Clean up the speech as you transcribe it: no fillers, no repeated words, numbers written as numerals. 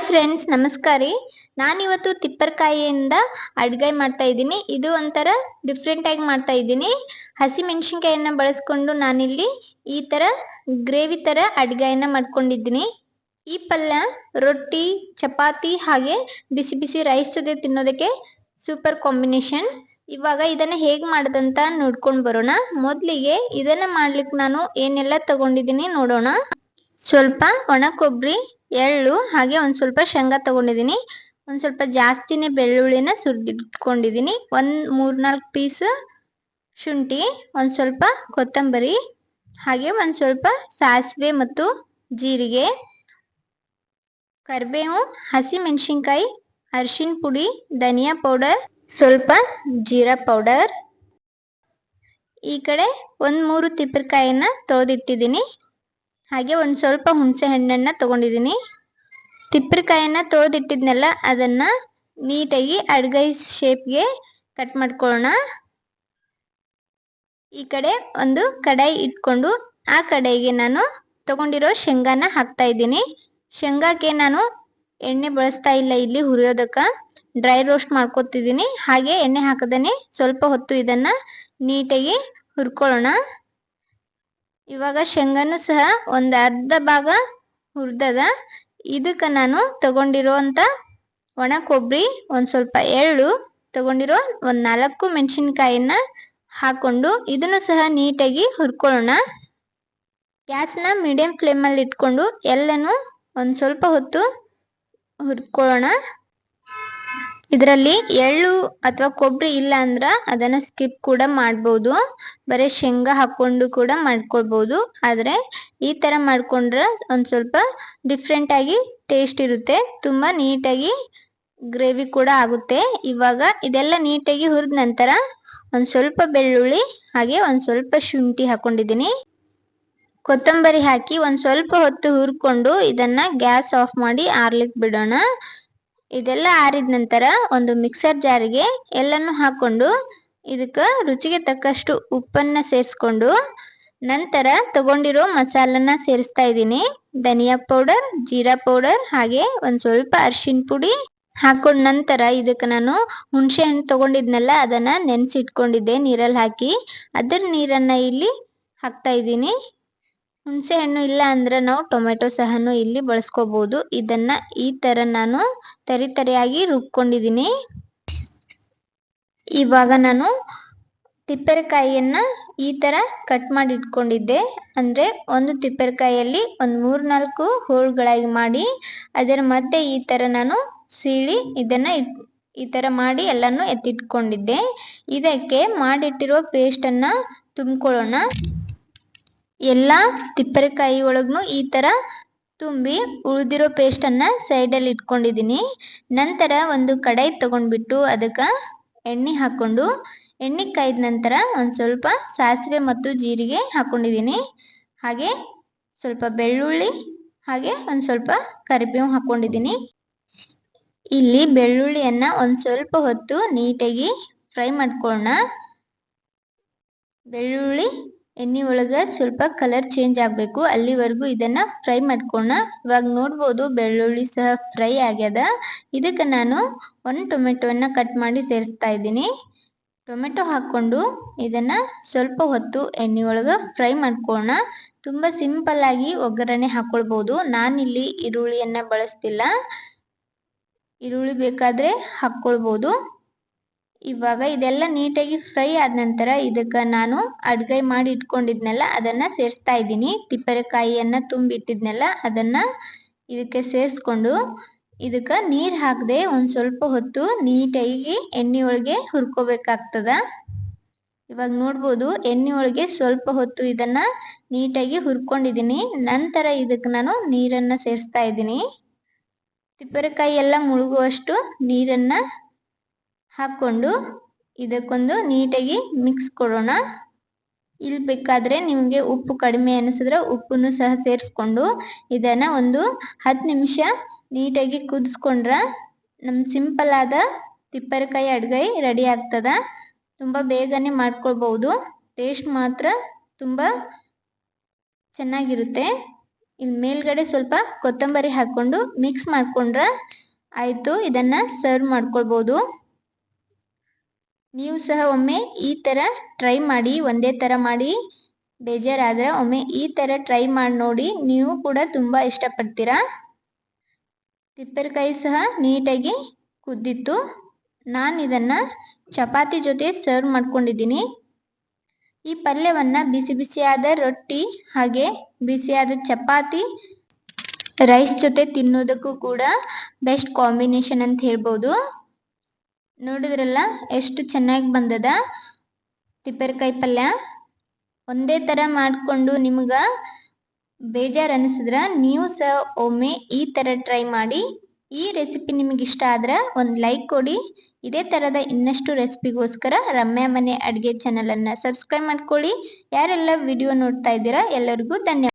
Friends, ನಮಸ್ಕಾರ ರೀ. ನಾನಿವತ್ತು ತಿಪ್ಪರಕಾಯಿಯಿಂದ ಅಡುಗೆ ಮಾಡ್ತಾ ಇದ್ದೀನಿ. ಇದು ಒಂಥರ ಡಿಫ್ರೆಂಟ್ ಆಗಿ ಮಾಡ್ತಾ ಇದ್ದೀನಿ. ಹಸಿ ಮೆಣಸಿನಕಾಯಿಯನ್ನು ಬಳಸ್ಕೊಂಡು ನಾನಿಲ್ಲಿ ಈ ಥರ ಗ್ರೇವಿ ಥರ ಅಡುಗೆಯನ್ನು ಮಾಡ್ಕೊಂಡಿದ್ದೀನಿ. ಈ ಪಲ್ಯ ರೊಟ್ಟಿ, ಚಪಾತಿ ಹಾಗೆ ಬಿಸಿ ಬಿಸಿ ರೈಸ್ ಜೊತೆ ತಿನ್ನೋದಕ್ಕೆ ಸೂಪರ್ ಕಾಂಬಿನೇಷನ್. ಇವಾಗ ಇದನ್ನ ಹೇಗೆ ಮಾಡೋದಂತ ನೋಡ್ಕೊಂಡು ಬರೋಣ. ಮೊದಲಿಗೆ ಇದನ್ನ ಮಾಡ್ಲಿಕ್ಕೆ ನಾನು ಏನೆಲ್ಲ ತಗೊಂಡಿದ್ದೀನಿ ನೋಡೋಣ. ಸ್ವಲ್ಪ ಒಣ ಕೊಬ್ಬರಿ, ಎಳ್ಳು ಹಾಗೆ ಒಂದು ಸ್ವಲ್ಪ ಶೇಂಗಾ ತಗೊಂಡಿದ್ದೀನಿ. ಒಂದು ಸ್ವಲ್ಪ ಜಾಸ್ತಿನೇ ಬೆಳ್ಳುಳ್ಳಿನ ಸುರಿದಿಟ್ಕೊಂಡಿದ್ದೀನಿ. ಒಂದು 3-4 ಪೀಸ್ ಶುಂಠಿ, ಒಂದು ಸ್ವಲ್ಪ ಕೊತ್ತಂಬರಿ ಹಾಗೆ ಒಂದು ಸ್ವಲ್ಪ ಸಾಸಿವೆ ಮತ್ತು ಜೀರಿಗೆ, ಕರಿಬೇವು, ಹಸಿ ಮೆಣಸಿನಕಾಯಿ, ಅರಿಶಿನ ಪುಡಿ, ಧನಿಯಾ ಪೌಡರ್, ಸ್ವಲ್ಪ ಜೀರಾ ಪೌಡರ್. ಈ ಕಡೆ ಒಂದು 3 ತಿಪ್ಪರಕಾಯಿನ ತೊಳೆದಿಟ್ಟಿದ್ದೀನಿ. ಹಾಗೆ ಒಂದು ಸ್ವಲ್ಪ ಹುಣಸೆ ಹಣ್ಣನ್ನು ತಗೊಂಡಿದ್ದೀನಿ. ತಿಪ್ಪರಕಾಯಿನ ತೊಳೆದಿಟ್ಟಿದ್ನೆಲ್ಲ ಅದನ್ನ ನೀಟಾಗಿ ಅಡುಗೆ ಶೇಪ್ಗೆ ಕಟ್ ಮಾಡ್ಕೊಳ್ಳೋಣ. ಈ ಕಡೆ ಒಂದು ಕಡಾಯಿ ಇಟ್ಕೊಂಡು ಆ ಕಡಾಯಿಗೆ ನಾನು ತಗೊಂಡಿರೋ ಶೇಂಗಾನ ಹಾಕ್ತಾ ಇದ್ದೀನಿ. ಶೇಂಗಾಕ್ಕೆ ನಾನು ಎಣ್ಣೆ ಬಳಸ್ತಾ ಇಲ್ಲ, ಇಲ್ಲಿ ಹುರಿಯೋದಕ್ಕೆ ಡ್ರೈ ರೋಸ್ಟ್ ಮಾಡ್ಕೊತಿದ್ದೀನಿ. ಹಾಗೆ ಎಣ್ಣೆ ಹಾಕದೇನೆ ಸ್ವಲ್ಪ ಹೊತ್ತು ಇದನ್ನ ನೀಟಾಗಿ ಹುರ್ಕೊಳ್ಳೋಣ. ಇವಾಗ ಶೇಂಗಾನು ಸಹ ಒಂದು ಅರ್ಧ ಭಾಗ ಹುರಿದದ. ಇದಕ್ಕೆ ನಾನು ತಗೊಂಡಿರುವಂತ ಒಣ ಕೊಬ್ಬರಿ, ಒಂದು ಸ್ವಲ್ಪ ಎಳ್ಳು, ತಗೊಂಡಿರೋ ಒಂದು 4 ಮೆಣಸಿನಕಾಯಿನ ಹಾಕೊಂಡು ಇದನ್ನು ಸಹ ನೀಟಾಗಿ ಹುರ್ಕೊಳ್ಳೋಣ. ಗ್ಯಾಸ್ನ ಮೀಡಿಯಂ ಫ್ಲೇಮಲ್ಲಿ ಇಟ್ಕೊಂಡು ಎಲ್ಲನೂ ಒಂದು ಸ್ವಲ್ಪ ಹೊತ್ತು ಹುರ್ಕೊಳ್ಳೋಣ. ಇದರಲ್ಲಿ ಎಳ್ಳು ಅಥವಾ ಕೊಬ್ಬರಿ ಇಲ್ಲ ಅಂದ್ರೆ ಅದನ್ನ ಸ್ಕಿಪ್ ಕೂಡ ಮಾಡ್ಬೋದು. ಬರೀ ಶೇಂಗಾ ಹಾಕೊಂಡು ಕೂಡ ಮಾಡ್ಕೊಳ್ಬೋದು. ಆದರೆ ಈ ಥರ ಮಾಡ್ಕೊಂಡ್ರೆ ಒಂದು ಸ್ವಲ್ಪ ಡಿಫ್ರೆಂಟ್ ಆಗಿ ಟೇಸ್ಟ್ ಇರುತ್ತೆ. ತುಂಬ ನೀಟಾಗಿ ಗ್ರೇವಿ ಕೂಡ ಆಗುತ್ತೆ. ಇವಾಗ ಇದೆಲ್ಲ ನೀಟಾಗಿ ಹುರಿದ ನಂತರ ಒಂದು ಸ್ವಲ್ಪ ಬೆಳ್ಳುಳ್ಳಿ ಹಾಗೆ ಒಂದು ಸ್ವಲ್ಪ ಶುಂಠಿ ಹಾಕೊಂಡಿದ್ದೀನಿ. ಕೊತ್ತಂಬರಿ ಹಾಕಿ ಒಂದು ಸ್ವಲ್ಪ ಹೊತ್ತು ಹುರ್ಕೊಂಡು ಇದನ್ನ ಗ್ಯಾಸ್ ಆಫ್ ಮಾಡಿ ಆರ್ಲಿಕ್ಕೆ ಬಿಡೋಣ. ಇದೆಲ್ಲ ಆರಿದ ನಂತರ ಒಂದು ಮಿಕ್ಸರ್ ಜಾರಿಗೆ ಎಲ್ಲನೂ ಹಾಕೊಂಡು ಇದಕ್ಕೆ ರುಚಿಗೆ ತಕ್ಕಷ್ಟು ಉಪ್ಪನ್ನ ಸೇರಿಸ್ಕೊಂಡು ನಂತರ ತಗೊಂಡಿರೋ ಮಸಾಲನ್ನ ಸೇರಿಸ್ತಾ ಇದ್ದೀನಿ. ಧನಿಯಾ ಪೌಡರ್, ಜೀರಾ ಪೌಡರ್ ಹಾಗೆ ಒಂದು ಸ್ವಲ್ಪ ಅರಿಶಿನ ಪುಡಿ ಹಾಕೊಂಡ ನಂತರ ಇದಕ್ಕೆ ನಾನು ಹುಣಸೆ ಹಣ್ಣು ತಗೊಂಡಿದ್ನಲ್ಲ ಅದನ್ನ ನೆನೆಸಿಟ್ಕೊಂಡಿದ್ದೆ ನೀರಲ್ಲಿ ಹಾಕಿ. ಅದರ ನೀರನ್ನ ಇಲ್ಲಿ ಹಾಕ್ತಾ ಇದ್ದೀನಿ. ಹುಣಸೆ ಹಣ್ಣು ಇಲ್ಲ ಅಂದ್ರೆ ನಾವು ಟೊಮೆಟೊ ಸಹನು ಇಲ್ಲಿ ಬಳಸ್ಕೋಬಹುದು. ಇದನ್ನ ಈ ತರ ನಾನು ತರಿಯಾಗಿ ರುಬ್ಕೊಂಡಿದ್ದೀನಿ. ಇವಾಗ ನಾನು ತಿಪ್ಪರಕಾಯಿಯನ್ನ ಈ ತರ ಕಟ್ ಮಾಡಿ ಇಟ್ಕೊಂಡಿದ್ದೆ. ಅಂದ್ರೆ ಒಂದು ತಿಪ್ಪರಕಾಯಿಯಲ್ಲಿ ಒಂದು 3-4 ಹೋಳುಗಳಾಗಿ ಮಾಡಿ ಅದರ ಮಧ್ಯೆ ಈ ತರ ನಾನು ಸೀಳಿ ಇದನ್ನ ಈ ತರ ಮಾಡಿ ಎಲ್ಲಾನು ಎತ್ತಿಟ್ಕೊಂಡಿದ್ದೆ. ಇದಕ್ಕೆ ಮಾಡಿಟ್ಟಿರೋ ಪೇಸ್ಟ್ ಅನ್ನ ತುಂಬಿಕೊಳ್ಳೋಣ. ಎಲ್ಲ ತಿಪ್ಪರಕಾಯಿ ಒಳಗೂ ಈ ತರ ತುಂಬಿ ಉಳಿದಿರೋ ಪೇಸ್ಟ್ ಅನ್ನ ಸೈಡಲ್ಲಿ ಇಟ್ಕೊಂಡಿದ್ದೀನಿ. ನಂತರ ಒಂದು ಕಡಾಯಿ ತಗೊಂಡ್ಬಿಟ್ಟು ಅದಕ್ಕೆ ಎಣ್ಣೆ ಹಾಕೊಂಡು ಎಣ್ಣೆ ಕಾಯ್ದ ನಂತರ ಒಂದು ಸ್ವಲ್ಪ ಸಾಸಿವೆ ಮತ್ತು ಜೀರಿಗೆ ಹಾಕೊಂಡಿದ್ದೀನಿ. ಹಾಗೆ ಸ್ವಲ್ಪ ಬೆಳ್ಳುಳ್ಳಿ ಹಾಗೆ ಒಂದು ಸ್ವಲ್ಪ ಕರಿಬೇವು ಹಾಕೊಂಡಿದ್ದೀನಿ. ಇಲ್ಲಿ ಬೆಳ್ಳುಳ್ಳಿಯನ್ನ ಒಂದು ಸ್ವಲ್ಪ ಹೊತ್ತು ನೀಟಾಗಿ ಫ್ರೈ ಮಾಡ್ಕೊಳ್ಳೋಣ. ಬೆಳ್ಳುಳ್ಳಿ ಎಣ್ಣೆ ಒಳಗೆ ಸ್ವಲ್ಪ ಕಲರ್ ಚೇಂಜ್ ಆಗಬೇಕು, ಅಲ್ಲಿವರೆಗೂ ಇದನ್ನ ಫ್ರೈ ಮಾಡ್ಕೊಳ್ಳೋಣ. ಇವಾಗ ನೋಡ್ಬೋದು ಬೆಳ್ಳುಳ್ಳಿ ಸಹ ಫ್ರೈ ಆಗ್ಯದ. ಇದಕ್ಕೆ ನಾನು ಒಂದು ಟೊಮೆಟೊವನ್ನ ಕಟ್ ಮಾಡಿ ಸೇರಿಸ್ತಾ ಇದ್ದೀನಿ. ಟೊಮೆಟೊ ಹಾಕೊಂಡು ಇದನ್ನ ಸ್ವಲ್ಪ ಹೊತ್ತು ಎಣ್ಣೆ ಒಳಗೆ ಫ್ರೈ ಮಾಡ್ಕೊಳ್ಳೋಣ. ತುಂಬಾ ಸಿಂಪಲ್ ಆಗಿ ಒಗ್ಗರಣೆ ಹಾಕೊಳ್ಬಹುದು. ನಾನಿಲ್ಲಿ ಈರುಳ್ಳಿಯನ್ನ ಬಳಸ್ತಿಲ್ಲ, ಈರುಳ್ಳಿ ಬೇಕಾದ್ರೆ ಹಾಕೊಳ್ಬಹುದು. ಇವಾಗ ಇದೆಲ್ಲ ನೀಟಾಗಿ ಫ್ರೈ ಆದ ನಂತರ ಇದಕ್ಕೆ ನಾನು ಅಡುಗೆ ಮಾಡಿ ಇಟ್ಕೊಂಡಿದ್ನೆಲ್ಲ ಅದನ್ನ ಸೇರಿಸ್ತಾ ಇದ್ದೀನಿ. ತಿಪ್ಪರಕಾಯಿಯನ್ನ ತುಂಬಿಟ್ಟಿದ್ನೆಲ್ಲ ಅದನ್ನ ಇದಕ್ಕೆ ಸೇರಿಸ್ಕೊಂಡು ಇದಕ್ಕೆ ನೀರು ಹಾಕದೆ ಒಂದು ಸ್ವಲ್ಪ ಹೊತ್ತು ನೀಟಾಗಿ ಎಣ್ಣೆ ಒಳಗೆ ಹುರ್ಕೋಬೇಕಾಗ್ತದ. ಇವಾಗ ನೋಡ್ಬೋದು ಎಣ್ಣೆ ಒಳಗೆ ಸ್ವಲ್ಪ ಹೊತ್ತು ಇದನ್ನ ನೀಟಾಗಿ ಹುರ್ಕೊಂಡಿದ್ದೀನಿ. ನಂತರ ಇದಕ್ಕೆ ನಾನು ನೀರನ್ನ ಸೇರಿಸ್ತಾ ಇದ್ದೀನಿ. ತಿಪ್ಪರಕಾಯಿ ಎಲ್ಲ ಮುಳುಗುವಷ್ಟು ನೀರನ್ನ ಹಾಕೊಂಡು ಇದಕ್ಕೊಂದು ನೀಟಾಗಿ ಮಿಕ್ಸ್ ಕೊಡೋಣ. ಇಲ್ಲಿ ಬೇಕಾದ್ರೆ ನಿಮಗೆ ಉಪ್ಪು ಕಡಿಮೆ ಅನಿಸಿದ್ರೆ ಉಪ್ಪನ್ನು ಸಹ ಸೇರಿಸ್ಕೊಂಡು ಇದನ್ನ ಒಂದು 10 ನಿಮಿಷ ನೀಟಾಗಿ ಕುದಿಸ್ಕೊಂಡ್ರೆ ನಮ್ಮ ಸಿಂಪಲ್ ಆದ ತಿಪ್ಪರಕಾಯಿ ಅಡುಗೆ ರೆಡಿ ಆಗ್ತದ. ತುಂಬ ಬೇಗನೆ ಮಾಡ್ಕೊಳ್ಬಹುದು. ಟೇಸ್ಟ್ ಮಾತ್ರ ತುಂಬ ಚೆನ್ನಾಗಿರುತ್ತೆ. ಇನ್ನು ಮೇಲ್ಗಡೆ ಸ್ವಲ್ಪ ಕೊತ್ತಂಬರಿ ಹಾಕ್ಕೊಂಡು ಮಿಕ್ಸ್ ಮಾಡ್ಕೊಂಡ್ರೆ ಆಯಿತು. ಇದನ್ನು ಸರ್ವ್ ಮಾಡ್ಕೊಳ್ಬೋದು. ನೀವು ಸಹ ಒಮ್ಮೆ ಈ ಥರ ಟ್ರೈ ಮಾಡಿ. ಒಂದೇ ಥರ ಮಾಡಿ ಬೇಜಾರಾದರೆ ಒಮ್ಮೆ ಈ ಥರ ಟ್ರೈ ಮಾಡಿ ನೋಡಿ, ನೀವು ಕೂಡ ತುಂಬ ಇಷ್ಟಪಡ್ತೀರಾ. ತಿಪ್ಪೇಕಾಯಿ ಸಹ ನೀಟಾಗಿ ಕುದ್ದಿತ್ತು. ನಾನು ಇದನ್ನು ಚಪಾತಿ ಜೊತೆ ಸರ್ವ್ ಮಾಡ್ಕೊಂಡಿದ್ದೀನಿ. ಈ ಪಲ್ಯವನ್ನು ಬಿಸಿ ಬಿಸಿಯಾದ ರೊಟ್ಟಿ ಹಾಗೆ ಬಿಸಿಯಾದ ಚಪಾತಿ ರೈಸ್ ಜೊತೆ ತಿನ್ನೋದಕ್ಕೂ ಕೂಡ ಬೆಸ್ಟ್ ಕಾಂಬಿನೇಷನ್ ಅಂತ ಹೇಳ್ಬೋದು. ನೋಡಿದ್ರಲ್ಲ ಎಷ್ಟು ಚೆನ್ನಾಗಿ ಬಂದದ ತಿಪ್ಪೇಕಾಯಿ ಪಲ್ಯ. ಒಂದೇ ಥರ ಮಾಡಿಕೊಂಡು ನಿಮ್ಗೆ ಬೇಜಾರು ಅನಿಸಿದ್ರೆ ನೀವು ಸಹ ಒಮ್ಮೆ ಈ ಥರ ಟ್ರೈ ಮಾಡಿ. ಈ ರೆಸಿಪಿ ನಿಮಗೆ ಇಷ್ಟ ಆದ್ರೆ ಒಂದು ಲೈಕ್ ಕೊಡಿ. ಇದೇ ಥರದ ಇನ್ನಷ್ಟು ರೆಸಿಪಿಗೋಸ್ಕರ ರಮ್ಯಾ ಮನೆ ಅಡುಗೆ ಚಾನಲನ್ನು ಸಬ್ಸ್ಕ್ರೈಬ್ ಮಾಡ್ಕೊಳ್ಳಿ. ಯಾರೆಲ್ಲ ವಿಡಿಯೋ ನೋಡ್ತಾ ಇದ್ದೀರಾ ಎಲ್ಲರಿಗೂ ಧನ್ಯವಾದ.